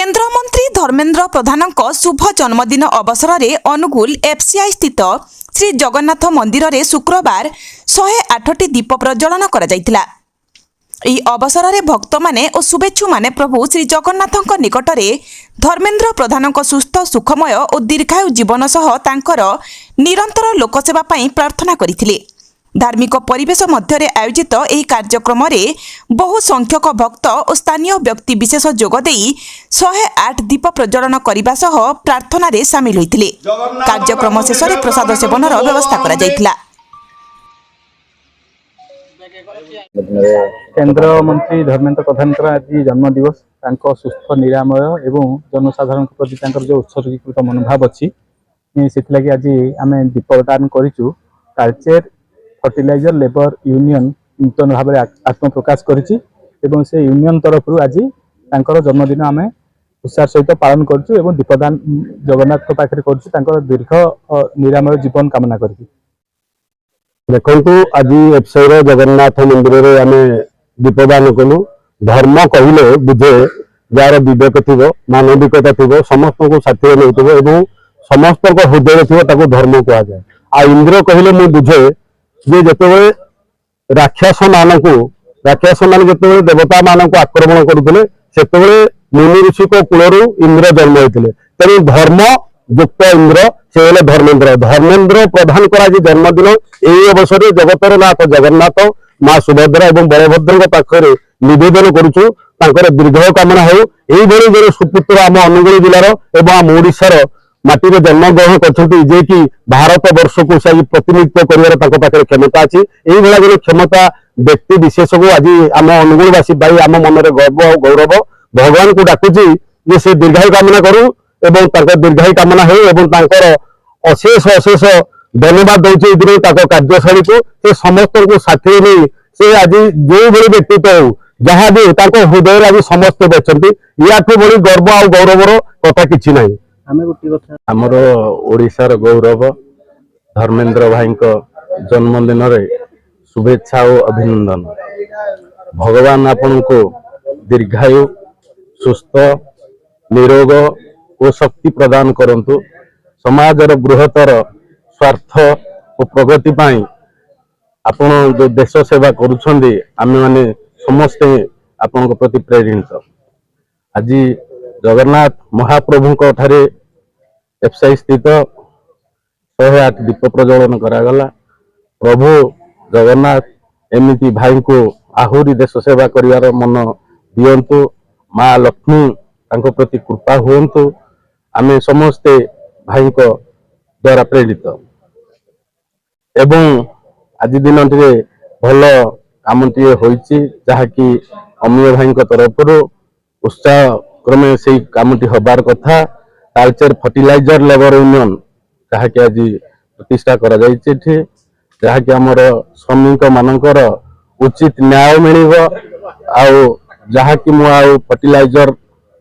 केन्द्रमंत्री धर्मेन्द्र प्रधानक शुभ जन्मदिन अवसर में अनुगुल एफसीआई स्थित श्री जगन्नाथ मंदिर में शुक्रवार 108टी दीप प्रज्वलन कर अवसर में भक्त माने और शुभेच्छु माने प्रभु श्री जगन्नाथ निकट में धर्मेन्द्र प्रधानक सुस्थ सुखमय और दीर्घायु जीवन सह तांकर निरंतर लोकसेवा प्रार्थना करथिले। धार्मिक परिवेश मध्य आयोजित यह कार्यक्रम में बहु संख्यक भक्त और स्थानीय व्यक्ति विशेष जोगदे 108 दीप प्रज्वलन करने सह प्रार्थना रे सामिल होते। कार्यक्रम शेष में प्रसाद सेवन व्यवस्था करा जायतिला। केंद्र मंत्री धर्मेन्द्र प्रधान आज जन्मदिवस सुस्थ निरामय एवं जनसाधारण प्रति जो उत्सर्गीकृत मनोभाव अच्छी से आज आम दीप प्रदान करूँ। तालचेर फर्टिलाइजर लेबर यूनियन नूतन भाव में आत्मप्रकाश करी से यूनियन तरफ आज जन्मदिन आम उत्साह सहित पालन करूँ। दीपदान जगन्नाथ पाखे कर दीर्घ निरामय जीवन कामना कर देखु आज एफसीआई जगन्नाथ मंदिर में आम दीपदान कलु। धर्म कहले बुझे जार विवेक थी मानविकता थी समस्त को साथी नहीं समस्त हृदय थी धर्म कह जाए। आ इंद्र कहले मुझे बुझे जे जिते राक्षस मान जो देवता मान को आक्रमण करते से मुनि ऋषि को कूलू इंद्र जन्म होते तेणु धर्म युक्त इंद्र से धर्मेन्द्र धर्मेन्द्र प्रधान जन्मदिन यही अवसर जगतर नाथ जगन्नाथ माँ सुभद्रा और बलभद्र पाखे नवेदन करुचु दीर्घ कामना हो। जो सुपुत्र आम अनुगुल जिलार एवं आम ओडिशार माटी में जन्मग्रहण कर कि भारत वर्ष को से प्रतिनिधित्व कर क्षमता अच्छी यही जो क्षमता व्यक्ति विशेष को आज आम अनुगुलवासी भाई आम मन में गर्व और गौरव भगवान को डाकुची से दीर्घायु कामना करूँ दीर्घायु कामना हो अशेष अशेष धन्यवाद दूसरी कार्यशैली को से समस्त को साथी नहीं से आज जो भी व्यक्तित्व हो जहाँ भी हृदय आज समस्त बचती या बड़ी गर्व और गौरवर कथा कि ना। आमर ओडिशार गौरव धर्मेन्द्र भाई जन्मदिन शुभेच्छा और अभिनंदन। भगवान आपण को दीर्घायु सुस्थ निरोग और शक्ति प्रदान करंतु। समाजर बृहत्तर स्वार्थ और प्रगति पाई आपण जो देश सेवा करुछंदी आमे माने समस्ते आपण प्रति प्रेरित। आज जगन्नाथ महाप्रभु ठारे एफसीआई स्थित 108 दीप प्रज्वलन करागला। प्रभु जगन्नाथ एमती भाई को आहुरी देश सेवा करिवार मन दियंतु। माँ लक्ष्मी तांको प्रति कृपा हुंतु। आमे समस्ते भाई को द्वारा प्रेरित एवं आज दिन भल काम होइछि जहाँकि अमीय भाई तरफ उत्साह क्रमे से कामटी हबार कथा। तालचेर फर्टिलाइजर लेबर यूनियन जहाँकि आज प्रतिष्ठा करा जाइछि जहाँकि आमर श्रमिक मानकर उचित न्याय मिलिबो। आउ जहाँकि मु आउ फर्टिलाइजर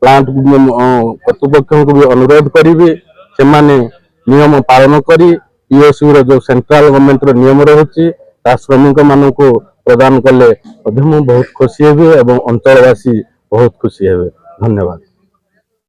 प्लांट कर्तृपक्ष को भी अनुरोध करी से नियम पालन करी पीएसयू जो सेंट्रल गवर्नमेंट नियम रही श्रमिक मान को प्रदान कले बहुत खुशी हेबे एवं अंचलवासी बहुत खुशी हेबे। धन्यवाद।